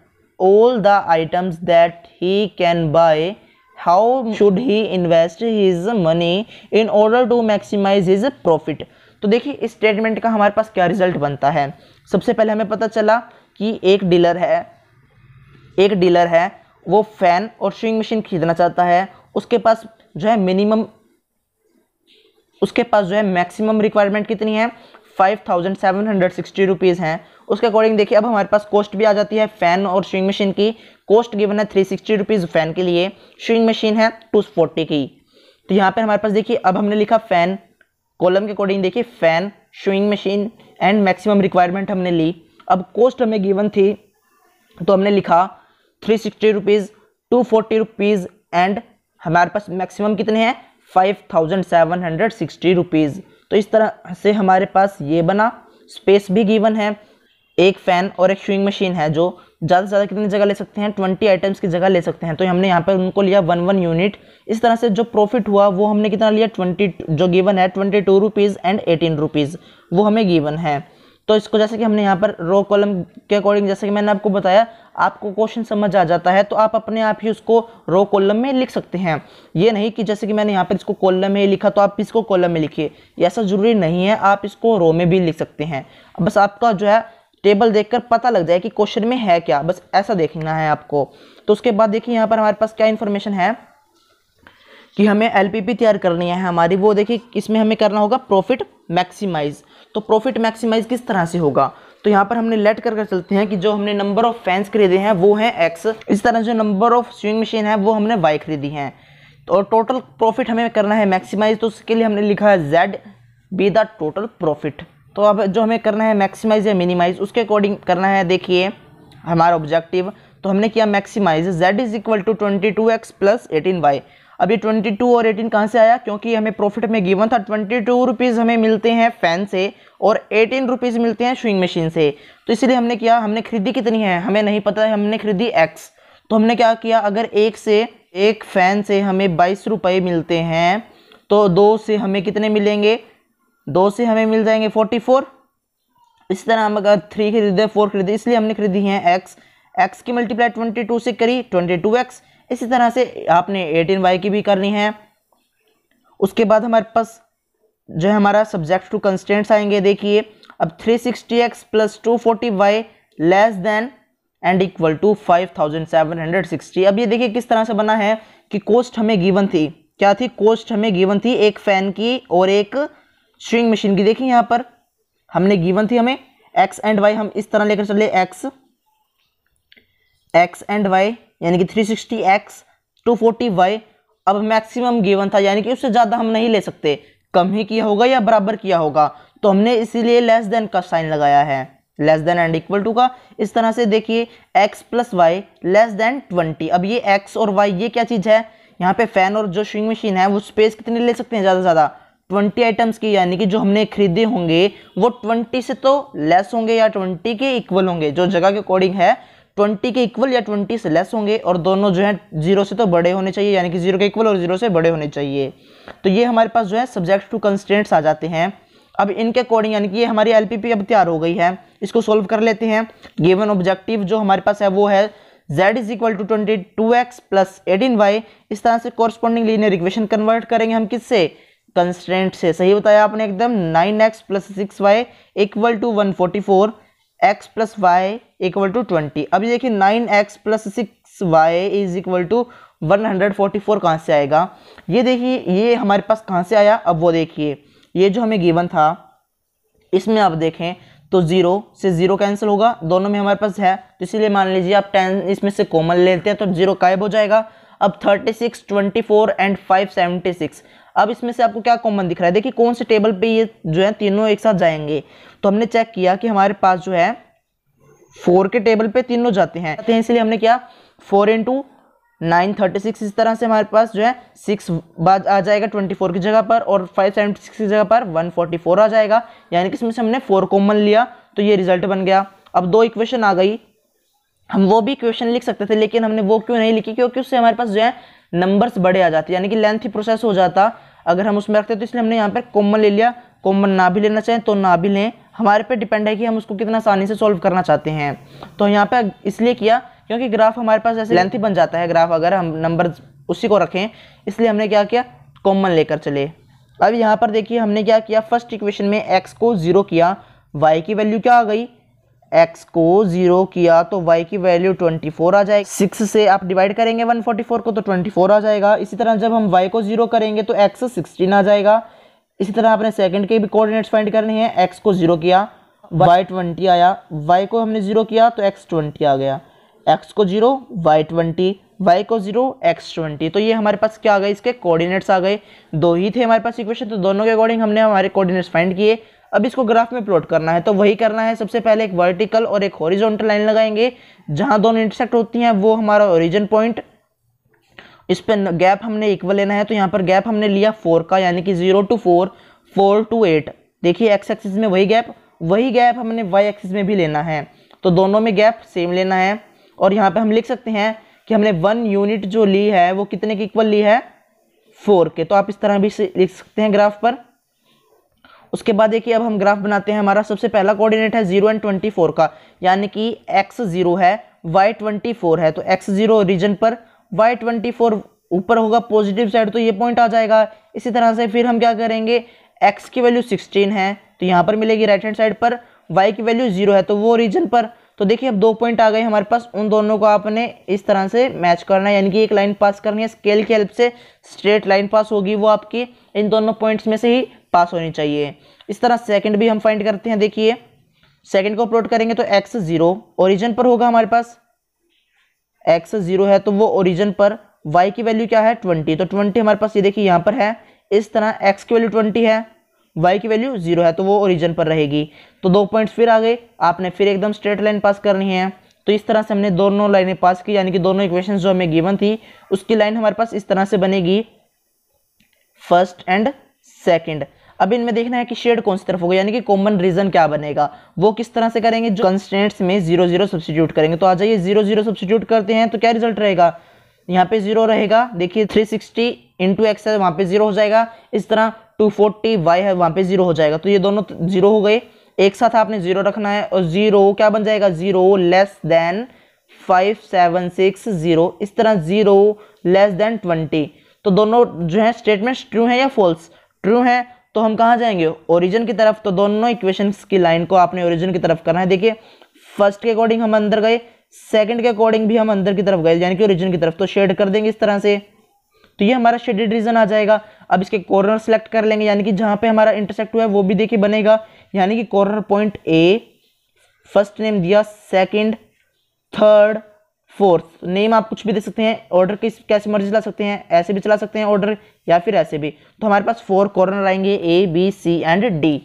Speaker 1: all the items that he can buy, how should he invest his money in order to maximize his profit? तो देखिए इस statement का हमारे पास क्या result बनता है। सबसे पहले हमें पता चला कि एक डीलर है वो फैन और स्विंग मशीन खरीदना चाहता है, उसके पास जो है मैक्सिमम रिक्वायरमेंट कितनी है, 5,760 रुपीज़ हैं। उसके अकॉर्डिंग देखिए अब हमारे पास कॉस्ट भी आ जाती है फैन और स्विंग मशीन की। कॉस्ट गिवन है 360 रुपीज़ फैन के लिए, स्विंग मशीन है 240 की। तो यहाँ पर हमारे पास देखिए अब हमने लिखा फैन, कॉलम के अकॉर्डिंग देखिए fan, swing machine and maximum requirement हमने ली। अब कॉस्ट हमें गिवन थी तो हमने लिखा 360 रुपीज़, 240 रुपीज़ एंड हमारे पास मैक्सिमम कितने हैं 5,760 रुपीज़। तो इस तरह से हमारे पास ये बना। स्पेस भी गिवन है, एक फ़ैन और एक स्विंग मशीन है जो ज़्यादा से ज़्यादा कितनी जगह ले सकते हैं, 20 आइटम्स की जगह ले सकते हैं। तो हमने यहाँ पर उनको लिया 1 यूनिट। इस तरह से जो प्रॉफिट हुआ वो हमने कितना लिया 20, जो गिवन है 22 रुपीज़ एंड 18 रुपीज़ वो हमें गिवन है। तो इसको जैसे कि हमने यहाँ पर रो कॉलम के अकॉर्डिंग, जैसे कि मैंने आपको बताया, आपको क्वेश्चन समझ आ जाता है तो आप अपने आप ही उसको रो कॉलम में लिख सकते हैं। ये नहीं कि जैसे कि मैंने यहाँ पर इसको कॉलम में लिखा तो आप इसको कॉलम में लिखिए, ऐसा ज़रूरी नहीं है, आप इसको रो में भी लिख सकते हैं। बस आपका जो है टेबल देखकर पता लग जाए कि क्वेश्चन में है क्या, बस ऐसा देखना है आपको। तो उसके बाद देखिए यहाँ पर हमारे पास क्या इन्फॉर्मेशन है कि हमें एलपीपी तैयार करनी है हमारी, वो देखिए इसमें हमें करना होगा प्रॉफिट मैक्सिमाइज। तो प्रॉफिट मैक्सिमाइज किस तरह से होगा, तो यहाँ पर हमने लेट कर चलते हैं कि जो हमने नंबर ऑफ फैंस खरीदे हैं वो है एक्स, इस तरह जो नंबर ऑफ स्विंग मशीन है वो हमने वाई खरीदी हैं। तो टोटल प्रॉफिट हमें करना है मैक्सिमाइज, तो उसके लिए हमने लिखा है Z be the total profit. तो अब जो हमें करना है मैक्सिमाइज या मिनिमाइज, उसके अकॉर्डिंग करना है। देखिए हमारा ऑब्जेक्टिव, तो हमने किया maximize z is equal to 22x plus 18y। अब ये 22 और 18 कहाँ से आया, क्योंकि हमें प्रॉफिट में गिवन था 22 रुपीज़ हमें मिलते हैं फैन से और 18 रुपीज़ मिलते हैं स्विंग मशीन से। तो इसलिए हमने किया, हमने खरीदी कितनी है हमें नहीं पता है, हमने खरीदी x। तो हमने क्या किया, अगर एक फैन से हमें 22 रुपये मिलते हैं तो 2 से हमें कितने मिलेंगे, 2 से हमें मिल जाएंगे 44। इस तरह हम अगर 3 खरीदे 4 खरीदे, इसलिए हमने खरीदी है x की मल्टीप्लाई 22 से करी 22x। इसी तरह से आपने 18y की भी करनी है। उसके बाद हमारे पास जो है हमारा सब्जेक्ट टू कंस्टेंट्स आएंगे। देखिए अब 360x plus 240y less than and equal to 5760। अब ये देखिए किस तरह से बना है कि कॉस्ट हमें गिवन थी, क्या थी, कॉस्ट हमें गिवन थी एक फैन की और एक स्विंग मशीन की। देखिए यहाँ पर हमने गिवन थी हमें x एंड y, हम इस तरह लेकर चले x एंड y यानी कि 360x 240y। अब मैक्सिमम गिवन था यानी कि उससे ज़्यादा हम नहीं ले सकते, कम ही किया होगा या बराबर किया होगा, तो हमने इसीलिए लेस देन का साइन लगाया है, less than and equal to का। इस तरह से देखिए x plus y less than 20। अब ये x और y ये क्या चीज़ है, यहाँ पे फैन और जो स्विंग मशीन है वो स्पेस कितनी ले सकते हैं, ज़्यादा से ज़्यादा 20 आइटम्स की, यानी कि जो हमने खरीदे होंगे वो 20 से तो लेस होंगे या 20 के इक्वल होंगे, जो जगह के अकॉर्डिंग है 20 के इक्वल या 20 से लेस होंगे, और दोनों जो है 0 से तो बड़े होने चाहिए, यानी कि 0 के इक्वल और 0 से बड़े होने चाहिए। तो ये हमारे पास जो है सब्जेक्ट टू कंस्ट्रेंट्स आ जाते हैं। अब इनके अकॉर्डिंग यानी कि ये हमारी एलपीपी अब तैयार हो गई है, इसको सोल्व कर लेते हैं। गिवन ऑब्जेक्टिव जो हमारे पास है वो है z is equal to 22x plus 18y। इस तरह से कॉरस्पॉन्डिंग लीनियर इक्वेशन कन्वर्ट करेंगे हम किससे, कंस्ट्रेंट से। सही बताया आपने एकदम। 9x plus 6y equal to 144, x plus y equal to 20। अब ये देखिए 9x plus 6y is equal to 144 कहाँ से आएगा, ये देखिए ये हमारे पास कहाँ से आया। अब वो देखिए ये जो हमें गिवन था इसमें आप देखें तो 0 से 0 कैंसिल होगा, दोनों में हमारे पास है, तो इसीलिए मान लीजिए आप 10 इसमें से कॉमन लेते हैं तो 0 गायब हो जाएगा। अब 36, 24 एंड 576, अब इसमें से आपको क्या कॉमन दिख रहा है, देखिए कौन से टेबल पे ये जो है तीनों एक साथ जाएंगे। तो हमने चेक किया कि हमारे पास जो है 4 के टेबल पे तीनों जाते हैं, इसलिए हमने किया 4 इंटू 9 36। इस तरह से हमारे पास जो है 6 बाद आ जाएगा 24 की जगह पर, और 576 की जगह पर 144 आ जाएगा, यानी कि इसमें से हमने 4 कॉमन लिया तो ये रिजल्ट बन गया। अब 2 इक्वेशन आ गई, हम वो भी इक्वेशन लिख सकते थे लेकिन हमने वो क्यों नहीं लिखी, क्योंकि उससे हमारे पास जो है नंबर्स बड़े आ जाते, यानी कि लेंथी प्रोसेस हो जाता अगर हम उसमें रखते, तो इसलिए हमने यहाँ पर कॉमन ले लिया। कॉमन ना भी लेना चाहें तो ना भी लें, हमारे पे डिपेंड है कि हम उसको कितना आसानी से सॉल्व करना चाहते हैं। तो यहाँ पे इसलिए किया क्योंकि ग्राफ हमारे पास ऐसे लेंथी बन जाता है ग्राफ अगर हम नंबर उसी को रखें, इसलिए हमने क्या किया कॉमन लेकर चले। अब यहाँ पर देखिए हमने क्या किया, फर्स्ट इक्वेशन में x को 0 किया, y की वैल्यू क्या आ गई, x को 0 किया तो y की वैल्यू 24 आ जाएगी। 6 से आप डिवाइड करेंगे 144 को तो 24 आ जाएगा। इसी तरह जब हम y को 0 करेंगे तो x 16 आ जाएगा। इसी तरह आपने सेकंड के भी कोऑर्डिनेट्स फाइंड करने हैं, x को 0 किया y 20 आया, y को हमने 0 किया तो x 20 आ गया, x को 0 y 20, y को 0 x 20। तो ये हमारे पास क्या आ गए, इसके कोऑर्डिनेट्स आ गए। 2 ही थे हमारे पास इक्वेशन, तो दोनों के अकॉर्डिंग हमने हमारे कोऑर्डिनेट्स फाइंड किए। अब इसको ग्राफ में प्लॉट करना है तो वही करना है, सबसे पहले एक वर्टिकल और एक हॉरिजॉन्टल लाइन लगाएंगे, जहां दोनों इंटरसेक्ट होती हैं वो हमारा ओरिजिन पॉइंट, इस पर गैप हमने इक्वल लेना है। तो यहाँ पर गैप हमने लिया 4 का, यानी कि 0 to 4, 4 to 8। देखिए एक्स एक्सिस में वही गैप हमने वाई एक्सिस में भी लेना है, तो दोनों में गैप सेम लेना है। और यहाँ पे हम लिख सकते हैं कि हमने 1 यूनिट जो ली है वो कितने की इक्वल ली है, 4 के। तो आप इस तरह भी लिख सकते हैं ग्राफ पर। उसके बाद देखिए अब हम ग्राफ बनाते हैं। हमारा सबसे पहला कोऑर्डिनेट है 0 और 24 का, यानी कि x 0 है y 24 है, तो x 0 रीजन पर y 24 ऊपर होगा पॉजिटिव साइड, तो ये पॉइंट आ जाएगा। इसी तरह से फिर हम क्या करेंगे, x की वैल्यू 16 है तो यहाँ पर मिलेगी राइट हैंड साइड पर, y की वैल्यू 0 है तो वो ओरिजिन पर। तो देखिए अब 2 पॉइंट आ गए हमारे पास, उन दोनों को आपने इस तरह से मैच करना है, यानी कि एक लाइन पास करनी है, स्केल की हेल्प से स्ट्रेट लाइन पास होगी, वो आपकी इन दोनों पॉइंट्स में से ही पास होनी चाहिए। इस तरह सेकंड भी हम फाइंड करते हैं। देखिए सेकंड को प्लॉट करेंगे तो x 0 ओरिजिन पर होगा हमारे पास, x 0 है तो वो ओरिजिन पर, y की वैल्यू क्या है 20, तो 20 हमारे पास ये देखिए यहाँ पर है। इस तरह x की वैल्यू 20 है, y की वैल्यू 0 है तो वो ओरिजिन पर रहेगी। तो 2 पॉइंट्स फिर आ गए, आपने फिर एकदम स्ट्रेट लाइन पास करनी है। तो इस तरह से हमने दोनों लाइनें पास की, यानी कि दोनों इक्वेशंस जो हमें गिवन थी उसकी लाइन हमारे पास इस तरह से बनेगी, फर्स्ट एंड सेकंड। अब इनमें देखना है कि शेड कौन सी तरफ होगा, यानी कि कॉमन रीजन क्या बनेगा, वो किस तरह से करेंगे, जो कंस्ट्रेंट्स में 0 0 सब्स्टिट्यूट करेंगे। तो आ जाइए 0 0 सब्स्टिट्यूट करते हैं तो क्या रिजल्ट रहेगा, यहाँ पे 0 रहेगा। देखिए 360 इंटू एक्स है, वहाँ पे 0 हो जाएगा। इस तरह 240 वाई है, वहाँ पे 0 हो जाएगा। तो ये दोनों 0 हो गए, एक साथ आपने 0 रखना है, और 0 क्या बन जाएगा, 0 लेस देन 5760, इस तरह 0 लेस देन 20। तो दोनों जो है स्टेटमेंट्स ट्रू है या फॉल्स, ट्रू है तो हम कहाँ जाएंगे, ओरिजिन की तरफ। तो दोनों इक्वेशंस की लाइन को आपने ओरिजिन की तरफ करना है। देखिए फर्स्ट के अकॉर्डिंग हम अंदर गए, सेकंड के अकॉर्डिंग भी हम अंदर की तरफ गए, यानी कि ओरिजिन की तरफ। तो शेड कर देंगे इस तरह से, तो ये हमारा शेडेड रीजन आ जाएगा। अब इसके कॉर्नर सेलेक्ट कर लेंगे, यानी कि जहां पे हमारा इंटरसेक्ट हुआ है वो भी देखिए बनेगा, यानी कि corner point A, first name दिया, सेकंड, थर्ड, फोर्थ, नेम आप कुछ भी दे सकते हैं, ऑर्डर कैसे मर्जी चला सकते हैं, ऐसे भी चला सकते हैं ऑर्डर, या फिर ऐसे भी। तो हमारे पास 4 कॉर्नर आएंगे, A B C and D.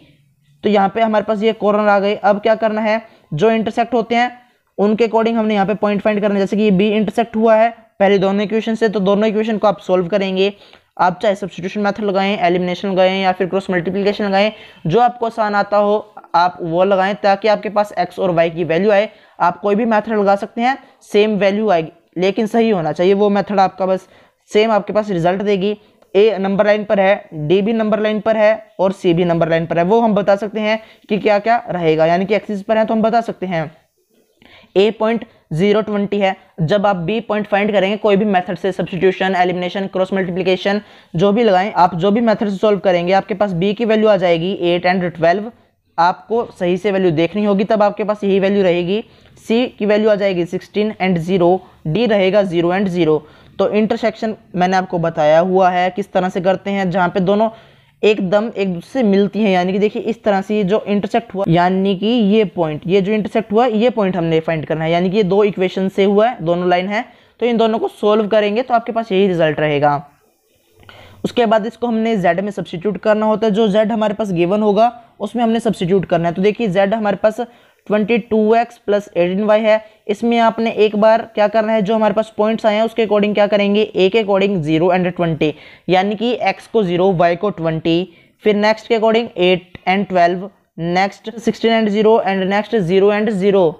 Speaker 1: तो यहाँ पे हमारे पास ये कॉर्नर आ गए। अब क्या करना है, जो इंटरसेक्ट होते हैं उनके अकॉर्डिंग हमने यहाँ पे पॉइंट फाइंड करना है। जैसे कि ये बी इंटरसेक्ट हुआ है पहले दोनों इक्वेशन से, तो दोनों इक्वेशन को आप सोल्व करेंगे। आप चाहे सब्स्टिट्यूशन मेथड लगाएं, एलिमिनेशन लगाएं, या फिर क्रॉस मल्टीप्लिकेशन लगाएं, जो आपको आसान आता हो आप वो लगाएं, ताकि आपके पास x और y की वैल्यू आए। आप कोई भी मेथड लगा सकते हैं, सेम वैल्यू आएगी, लेकिन सही होना चाहिए वो मेथड, आपका बस सेम आपके पास रिजल्ट देगी। ए नंबर लाइन पर है, डी भी नंबर लाइन पर है, और सी भी नंबर लाइन पर है। वो हम बता सकते हैं कि क्या क्या रहेगा, यानी कि एक्सिस पर है तो हम बता सकते हैं। ए पॉइंट 020 है। जब आप बी पॉइंट फाइंड करेंगे कोई भी मेथड से, सब्स्टिट्यूशन, एलिमिनेशन, क्रॉस मल्टीप्लिकेशन, जो भी लगाएं आप, जो भी मेथड से सॉल्व करेंगे, आपके पास बी की वैल्यू आ जाएगी 8 एंड 12। आपको सही से वैल्यू देखनी होगी, तब आपके पास यही वैल्यू रहेगी। सी की वैल्यू आ जाएगी 16 एंड 0, डी रहेगा 0 एंड 0। तो इंटरसेक्शन मैंने आपको बताया हुआ है किस तरह से करते हैं, जहाँ पे दोनों एकदम एक दूसरे से मिलती हैं, यानी कि देखिए इस तरह से जो इंटरसेक्ट हुआ, यानी कि ये पॉइंट, ये जो इंटरसेक्ट हुआ ये पॉइंट हमने फाइंड करना है, यानी कि ये दो इक्वेशन से हुआ है, दोनों लाइन है, तो इन दोनों को सोल्व करेंगे तो आपके पास यही रिजल्ट रहेगा। उसके बाद इसको हमने z में सब्स्टिट्यूट करना होता है, जो z हमारे पास गिवन होगा उसमें हमने सब्स्टिट्यूट करना है। तो देखिए z हमारे पास 22x प्लस 18y है। इसमें आपने एक बार क्या करना है, जो हमारे पास पॉइंट्स आए हैं उसके अकॉर्डिंग क्या करेंगे, a के अकॉर्डिंग 0 एंड 20, यानी कि x को 0, y को 20, फिर नेक्स्ट के according 8 and 12, next 16 and 0, and next 0 and 0।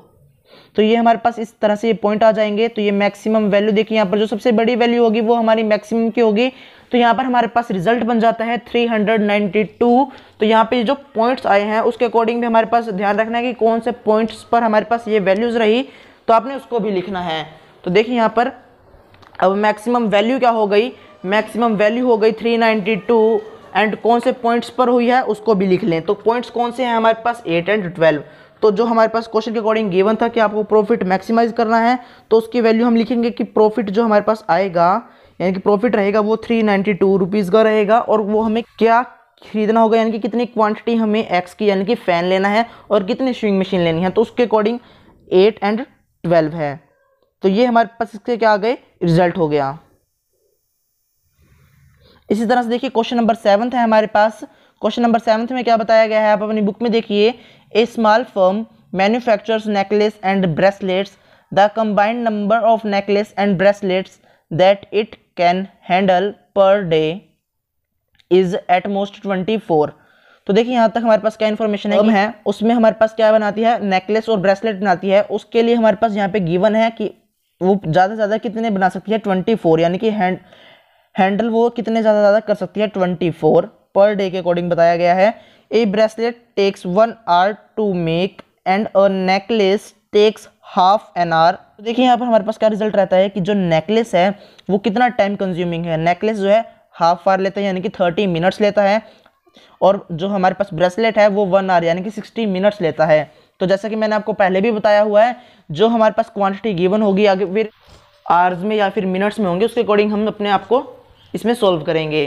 Speaker 1: तो ये हमारे पास इस तरह से ये पॉइंट आ जाएंगे। तो ये मैक्सिमम वैल्यू देखिए, यहाँ पर जो सबसे बड़ी वैल्यू होगी वो हमारी मैक्सिमम की होगी। तो यहाँ पर हमारे पास रिजल्ट बन जाता है 392। तो यहाँ पे जो पॉइंट्स आए हैं उसके अकॉर्डिंग भी हमारे पास ध्यान रखना है कि कौन से पॉइंट्स पर हमारे पास ये वैल्यूज रही, तो आपने उसको भी लिखना है। तो देखिए यहाँ पर अब मैक्सिमम वैल्यू क्या हो गई, मैक्सिमम वैल्यू हो गई 392, एंड कौन से पॉइंट्स पर हुई है उसको भी लिख लें। तो पॉइंट्स कौन से हैं हमारे पास, 8 एंड 12। तो जो हमारे पास क्वेश्चन के अकॉर्डिंग गिवन था कि आपको प्रॉफिट मैक्सिमाइज करना है, तो उसकी वैल्यू हम लिखेंगे कि प्रॉफिट जो हमारे पास आएगा, यानी कि प्रॉफिट रहेगा वो 392 रुपीज़ का रहेगा। और वो हमें क्या खरीदना होगा, यानी कि कितनी क्वांटिटी हमें एक्स की, यानी कि फ़ैन लेना है, और कितनी स्विंग मशीन लेनी है, तो उसके अकॉर्डिंग 8 एंड 12 है। तो ये हमारे पास इसके क्या आ गए, रिजल्ट हो गया। इसी तरह से देखिए क्वेश्चन नंबर 7 है हमारे पास। क्वेश्चन नंबर 7 में क्या बताया गया है, आप अपनी बुक में देखिए। A small firm manufactures necklace and bracelets, the combined number of necklace and bracelets that it can handle per day is at most 24। तो देखिए यहाँ तक हमारे पास क्या इन्फॉर्मेशन है, उसमें हमारे पास क्या बनाती है, नेकलेस और ब्रेसलेट बनाती है। उसके लिए हमारे पास यहाँ पे गिवन है कि वो ज़्यादा से ज़्यादा कितने बना सकती है, 24, यानी कि हैंडल वो कितने ज़्यादा कर सकती है, 24 पर डे के अकॉर्डिंग बताया गया है। A bracelet takes 1 hour to make and a necklace takes half an hour. तो देखिए यहाँ पर हमारे पास क्या रिजल्ट रहता है कि जो नेकलेस है वो कितना टाइम कंज्यूमिंग है। नेकलेस जो है हाफ आवर लेता है, यानी कि 30 मिनट्स लेता है। और जो हमारे पास ब्रेसलेट है वो 1 आवर यानी कि 60 मिनट्स लेता है। तो जैसा कि मैंने आपको पहले भी बताया हुआ है, जो हमारे पास क्वांटिटी गिवन होगी आगे फिर आवर्स में या फिर मिनट्स में होंगे, उसके अकॉर्डिंग हम अपने आप को इसमें सॉल्व करेंगे।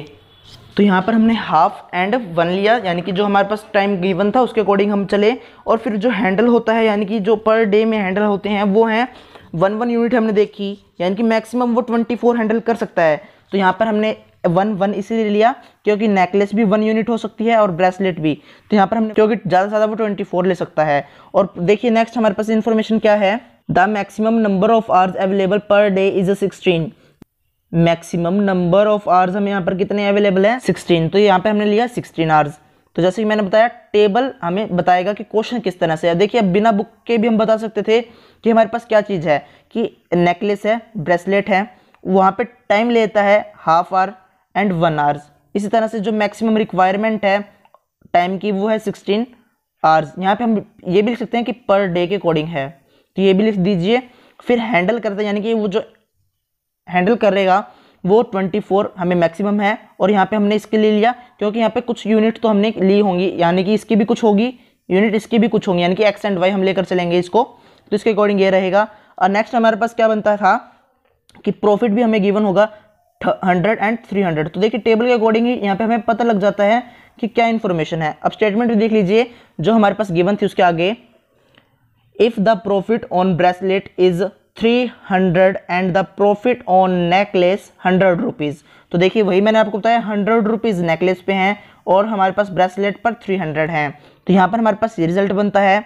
Speaker 1: तो यहाँ पर हमने हाफ एंड 1 लिया, यानी कि जो हमारे पास टाइम गिवन था उसके अकॉर्डिंग हम चले। और फिर जो हैंडल होता है यानी कि जो पर डे में हैंडल होते हैं वो हैं 1 यूनिट हमने देखी, यानी कि मैक्सिमम वो 24 हैंडल कर सकता है। तो यहाँ पर हमने 1 इसीलिए लिया क्योंकि नेकलेस भी 1 यूनिट हो सकती है और ब्रेसलेट भी। तो यहाँ पर हमने क्योंकि ज़्यादा से ज़्यादा वो 24 ले सकता है। और देखिए नेक्स्ट हमारे पास इन्फॉर्मेशन क्या है, the maximum number of hours available पर day is 16। Maximum number of hours हमें यहाँ पर कितने अवेलेबल है 16, तो यहाँ पे हमने लिया 16 आवर्स। तो जैसे कि मैंने बताया टेबल हमें बताएगा कि क्वेश्चन किस तरह से है। देखिए अब बिना बुक के भी हम बता सकते थे कि हमारे पास क्या चीज़ है कि नेकलेस है, ब्रेसलेट है, वहाँ पे टाइम लेता है हाफ आवर एंड 1 आवर्स। इसी तरह से जो मैक्सिमम रिक्वायरमेंट है टाइम की वो है 16 आवर्स। यहाँ पे हम ये भी लिख सकते हैं कि पर डे के अकॉर्डिंग है, तो ये भी लिख दीजिए। फिर हैंडल करते हैं यानी कि वो जो हैंडल करेगा वो 24 हमें मैक्सिमम है। और यहाँ पे हमने इसके लिए लिया क्योंकि यहाँ पे कुछ यूनिट तो हमने ली होंगी, यानी कि इसकी भी कुछ होगी यूनिट, इसकी भी कुछ होंगी, यानी कि एक्स एंड वाई हम लेकर चलेंगे इसको, तो इसके अकॉर्डिंग ये रहेगा। और नेक्स्ट हमारे पास क्या बनता था कि प्रॉफिट भी हमें गिवन होगा 100 एंड 300। तो देखिए टेबल के अकॉर्डिंग ही यहाँ पे हमें पता लग जाता है कि क्या इन्फॉर्मेशन है। अब स्टेटमेंट भी देख लीजिए जो हमारे पास गिवन थी उसके आगे, if the profit on bracelet is 300 and the profit on necklace 100 rupees. तो देखिए वही मैंने आपको बताया 100 रुपीज़ नेकलेस पे हैं और हमारे पास ब्रेसलेट पर 300 हैं। तो यहाँ पर हमारे पास ये रिजल्ट बनता है।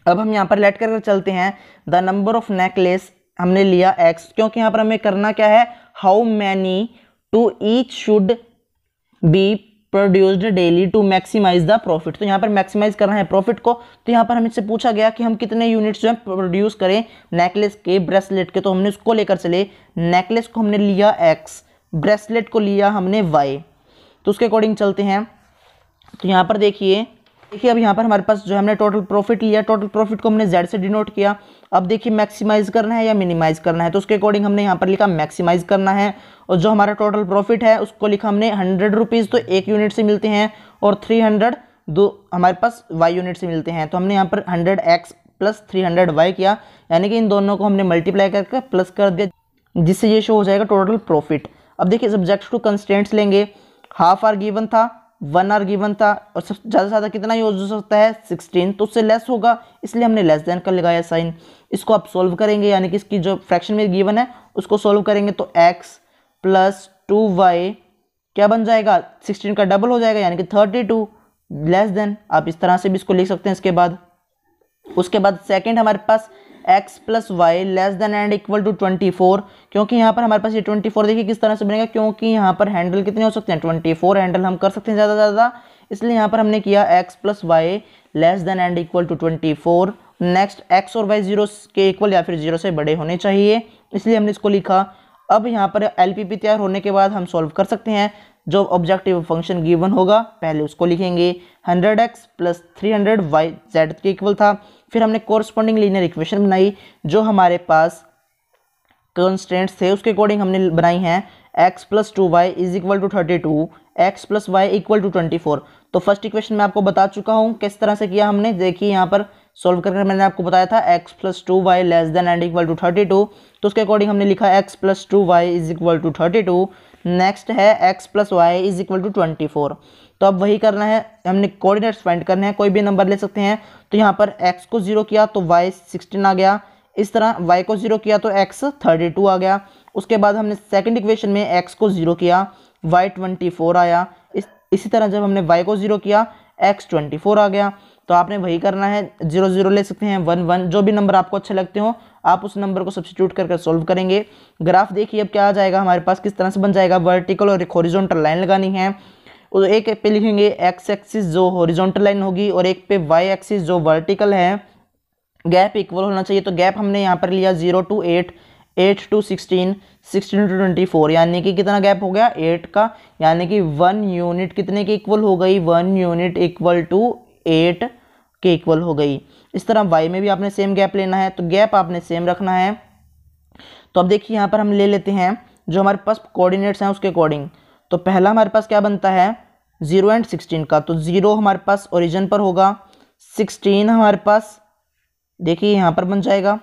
Speaker 1: अब हम यहाँ पर लेट कर चलते हैं, द नंबर ऑफ नेकलेस हमने लिया x, क्योंकि यहाँ पर हमें करना क्या है, how many to each should be produced daily to maximize the profit. तो यहाँ पर मैक्सिमाइज करना है प्रॉफिट को। तो यहाँ पर हमसे पूछा गया कि हम कितने यूनिट्स जो है प्रोड्यूस करें नेकलेस के, ब्रेसलेट के, तो हमने उसको लेकर चले। नेकलेस को हमने लिया x, ब्रेसलेट को लिया हमने y, तो उसके अकॉर्डिंग चलते हैं। तो यहाँ पर देखिए अब यहाँ पर हमारे पास जो हमने टोटल प्रॉफिट लिया, टोटल प्रॉफिट को हमने z से डिनोट किया। अब देखिए मैक्सिमाइज करना है या मिनिमाइज करना है, तो उसके अकॉर्डिंग हमने यहाँ पर लिखा मैक्सिमाइज करना है। और जो हमारा टोटल प्रॉफिट है उसको लिखा हमने 100 रुपीज़, तो 1 यूनिट से मिलते हैं, और 300 दो हमारे पास y यूनिट से मिलते हैं। तो हमने यहाँ पर 100x प्लस 300y किया, यानी कि इन दोनों को हमने मल्टीप्लाई करके प्लस कर दिया, जिससे ये शो हो जाएगा टोटल प्रॉफिट। अब देखिए सब्जेक्ट टू कंस्टेंट्स लेंगे, हाफ आवर गिवन था, 1 आवर गिवन था, और सब ज़्यादा से ज़्यादा कितना यूज हो सकता है 16, तो उससे लेस होगा इसलिए हमने लेस देन का लगाया साइन। इसको आप सोल्व करेंगे, यानी कि इसकी जो फ्रैक्शन में गिवन है उसको सोल्व करेंगे तो x प्लस 2y क्या बन जाएगा, 16 का डबल हो जाएगा यानी कि 32 लेस देन। आप इस तरह से भी इसको लिख सकते हैं। उसके बाद सेकंड हमारे पास x plus y less than and equal to 24, क्योंकि यहाँ पर हमारे पास ये 24 देखिए किस तरह से बनेगा, क्योंकि यहाँ पर हैंडल कितने हो सकते हैं 24 हैंडल हम कर सकते हैं ज़्यादा से ज़्यादा, इसलिए यहाँ पर हमने किया x plus y less than and equal to 24। Next x और y 0 के इक्वल या फिर 0 से बड़े होने चाहिए, इसलिए हमने इसको लिखा। अब यहाँ पर LPP तैयार होने के बाद हम सॉल्व कर सकते हैं। जो ऑब्जेक्टिव फंक्शन गिवन होगा पहले उसको लिखेंगे, 100x प्लस 300y z के इक्वल था। फिर हमने कोरस्पॉन्डिंग लीनियर इक्वेशन बनाई, जो हमारे पास कंस्ट्रेंट्स थे उसके अकॉर्डिंग हमने बनाई हैं। x plus 2y is equal to 32, x plus y equal to 24। तो फर्स्ट इक्वेशन मैं आपको बता चुका हूँ किस तरह से किया हमने। देखिए यहाँ पर सॉल्व करके मैंने आपको बताया था x plus 2y less than and equal to 32, तो उसके अकॉर्डिंग हमने लिखा x plus 2y is equal to 32। Next है x plus y is equal to 24। तो अब वही करना है, हमने कोऑर्डिनेट्स फाइंड करने हैं, कोई भी नंबर ले सकते हैं। तो यहाँ पर x को 0 किया तो y 16 आ गया, इस तरह y को 0 किया तो x 32 आ गया। उसके बाद हमने सेकंड इक्वेशन में x को 0 किया y 24 आया। इसी तरह जब हमने y को 0 किया x 24 आ गया। तो आपने वही करना है, 0 0 ले सकते हैं, 1 1, जो भी नंबर आपको अच्छे लगते हो आप उस नंबर को सब्स्टिट्यूट करके सॉल्व करेंगे। ग्राफ देखिए अब क्या आ जाएगा हमारे पास, किस तरह से बन जाएगा। वर्टिकल और एक हॉरिजॉन्टल लाइन लगानी है, एक पे लिखेंगे x एक्सिस जो हॉरिजॉन्टल लाइन होगी और एक पे y एक्सिस जो वर्टिकल है। गैप इक्वल होना चाहिए, तो गैप हमने यहाँ पर लिया 0 to 8, 8 to 16, 16 to 24, यानी कि कितना गैप हो गया 8 का, यानी कि 1 यूनिट कितने के इक्वल हो गई, 1 यूनिट इक्वल टू 8 के इक्वल हो गई। इस तरह y में भी आपने सेम गैप लेना है, तो गैप आपने सेम रखना है। तो अब देखिए यहाँ पर हम ले लेते हैं जो हमारे पास कोऑर्डिनेट्स हैं उसके अकॉर्डिंग। तो पहला हमारे पास क्या बनता है, 0 एंड 16 का। तो 0 हमारे पास ओरिजिन पर होगा, 16 हमारे पास देखिए यहाँ पर बन जाएगा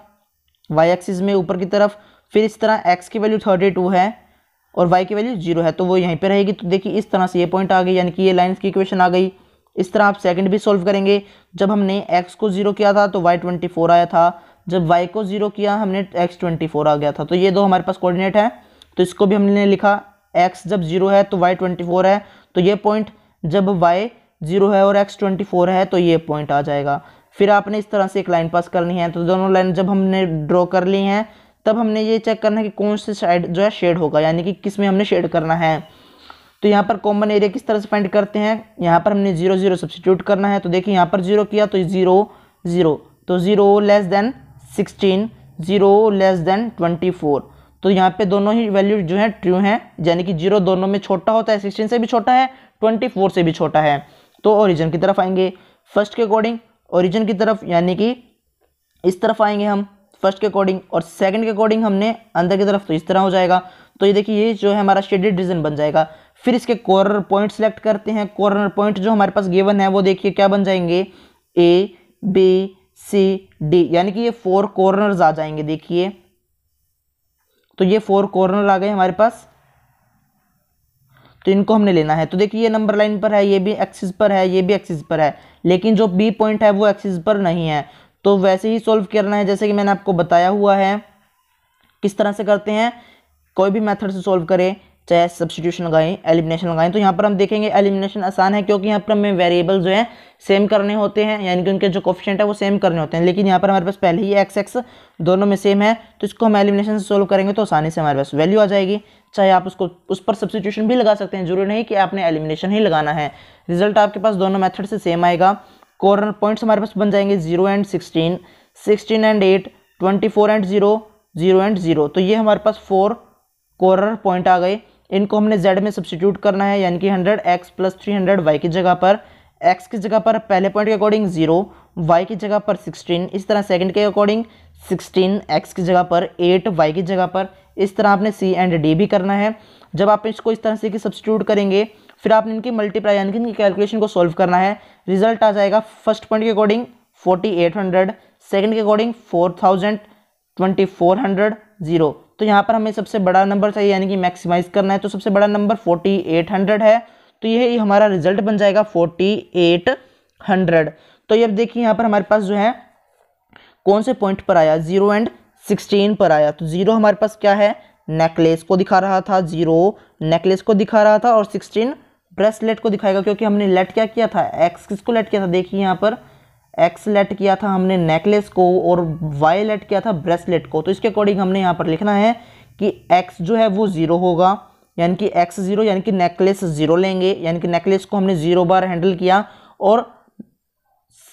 Speaker 1: वाई एक्सिस में ऊपर की तरफ। फिर इस तरह x की वैल्यू 32 है और y की वैल्यू 0 है, तो वो यहीं पे रहेगी। तो देखिए इस तरह से ये पॉइंट आ गई, यानी कि ये लाइन्स की इक्वेशन आ गई। इस तरह आप सेकंड भी सॉल्व करेंगे। जब हमने x को 0 किया था तो y 24 आया था, जब y को 0 किया हमने x 24 आ गया था। तो ये दो हमारे पास कोऑर्डिनेट है, तो इसको भी हमने लिखा x जब 0 है तो y 24 है, तो ये पॉइंट जब y 0 है और x 24 है तो ये पॉइंट आ जाएगा। फिर आपने इस तरह से एक लाइन पास करनी है। तो दोनों लाइन जब हमने ड्रॉ कर ली हैं तब हमने ये चेक करना है कि कौन सी साइड जो है शेड होगा, यानी कि किस में हमने शेड करना है। तो यहाँ पर कॉमन एरिया किस तरह से फाइंड करते हैं, यहाँ पर हमने 0 0 सब्स्टिट्यूट करना है। तो देखिए यहाँ पर 0 किया तो 0 0, तो 0 लेस देन 16, 0 लेस देन 24। तो यहाँ पे दोनों ही वैल्यू जो है ट्रू हैं, यानी कि 0 दोनों में छोटा होता है, 16 से भी छोटा है, 24 से भी छोटा है। तो ओरिजिन की तरफ आएंगे फर्स्ट के अकॉर्डिंग, ओरिजिन की तरफ यानी कि इस तरफ आएंगे हम फर्स्ट के अकॉर्डिंग, और सेकंड के अकॉर्डिंग हमने अंदर की तरफ, तो इस तरह हो जाएगा। तो ये देखिए ये जो है हमारा शेडेड रीजन बन जाएगा। फिर इसके कॉर्नर पॉइंट सेलेक्ट करते हैं। कॉर्नर पॉइंट जो हमारे पास गिवन है वो देखिए क्या बन जाएंगे, A B C D, यानी कि ये 4 कॉर्नर्स आ जाएंगे। देखिए तो ये 4 कॉर्नर आ गए हमारे पास, तो इनको हमने लेना है। तो देखिए ये नंबर लाइन पर है, ये भी एक्सिस पर है, ये भी एक्सिस पर है, लेकिन जो बी पॉइंट है वो एक्सिस पर नहीं है। तो वैसे ही सॉल्व करना है जैसे कि मैंने आपको बताया हुआ है। किस तरह से करते हैं, कोई भी मेथड से सॉल्व करें, चाहे सब्स्टिट्यूशन लगाएं, एलिमिनेशन लगाएं। तो यहाँ पर हम देखेंगे एलिमिनेशन आसान है, क्योंकि यहाँ पर हमें वेरिएबल जो है सेम करने होते हैं, यानी कि उनके जो कोफिशिएंट है वो सेम करने होते हैं। लेकिन यहाँ पर हमारे पास पहले ही एक्स एक्स दोनों में सेम है, तो इसको हम एलिमिनेशन से सोल्व करेंगे तो आसानी से हमारे पास वैल्यू आ जाएगी। चाहे आप उसको उस पर सब्स्टिट्यूशन भी लगा सकते हैं, जरूरी नहीं कि आपने एलिमिनेशन ही लगाना है। रिजल्ट आपके पास दोनों मेथड से सेम आएगा। कॉर्नर पॉइंट्स हमारे पास बन जाएंगे 0 एंड 16, 16 एंड 8, 24 एंड 0, 0 एंड 0। तो ये हमारे पास 4 कॉर्नर पॉइंट आ गए। इनको हमने z में सब्स्टिट्यूट करना है, यानी कि 100x प्लस 300 y की जगह पर, x की जगह पर पहले पॉइंट के अकॉर्डिंग 0, y की जगह पर 16, इस तरह सेकंड के अकॉर्डिंग 16, x की जगह पर 8, y की जगह पर। इस तरह आपने c एंड d भी करना है। जब आप इसको इस तरह से कि सब्स्टिट्यूट करेंगे, फिर आपने इनकी मल्टीप्लाई यानी कि इनकी कैलकुलेशन को सॉल्व करना है। रिजल्ट आ जाएगा फर्स्ट पॉइंट के अकॉर्डिंग 4800, सेकंड के अकॉर्डिंग 4000, 2400, 0। तो यहाँ पर हमें सबसे बड़ा नंबर चाहिए, यानी कि मैक्सिमाइज करना है। तो सबसे बड़ा नंबर 4800 है, तो यही हमारा रिजल्ट बन जाएगा 4800। तो ये अब देखिए यहाँ पर हमारे पास जो है कौन से पॉइंट पर आया, 0 एंड 16 पर आया। तो 0 हमारे पास क्या है, नेकलेस को दिखा रहा था, 0 नेकलेस को दिखा रहा था, और 16 ब्रेसलेट को दिखाएगा, क्योंकि हमने लेट क्या किया था, एक्स किसको लेट किया था, देखिए यहाँ पर एक्स लेट किया था हमने नेकलेस को, और वाई लेट किया था ब्रेसलेट को। तो इसके अकॉर्डिंग हमने यहाँ पर लिखना है कि एक्स जो है वो 0 होगा, यानी कि एक्स 0, यानी कि नेकलेस 0 लेंगे, यानी कि नेकलेस को हमने 0 बार हैंडल किया, और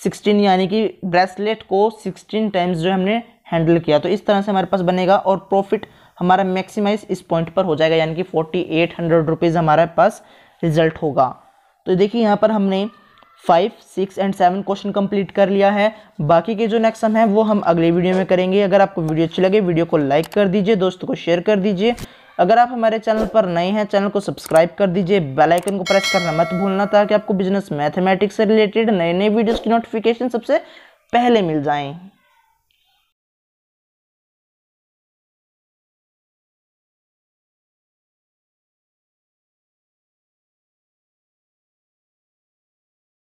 Speaker 1: 16 यानी कि ब्रेसलेट को 16 टाइम्स जो हमने हैंडल किया। तो इस तरह से हमारे पास बनेगा, और प्रॉफिट हमारा मैक्सिमाइज इस पॉइंट पर हो जाएगा, यानी कि 4800 रुपीज़ हमारे पास रिजल्ट होगा। तो देखिए यहाँ पर हमने 5, 6 एंड 7 क्वेश्चन कंप्लीट कर लिया है। बाकी के जो नेक्स्ट सम है वो हम अगले वीडियो में करेंगे। अगर आपको वीडियो अच्छी लगे, वीडियो को लाइक कर दीजिए, दोस्तों को शेयर कर दीजिए। अगर आप हमारे चैनल पर नए हैं, चैनल को सब्सक्राइब कर दीजिए, बेल आइकन को प्रेस करना मत भूलना, ताकि आपको बिजनेस मैथमेटिक्स से रिलेटेड नए नए वीडियोस की नोटिफिकेशन सबसे पहले मिल जाएं।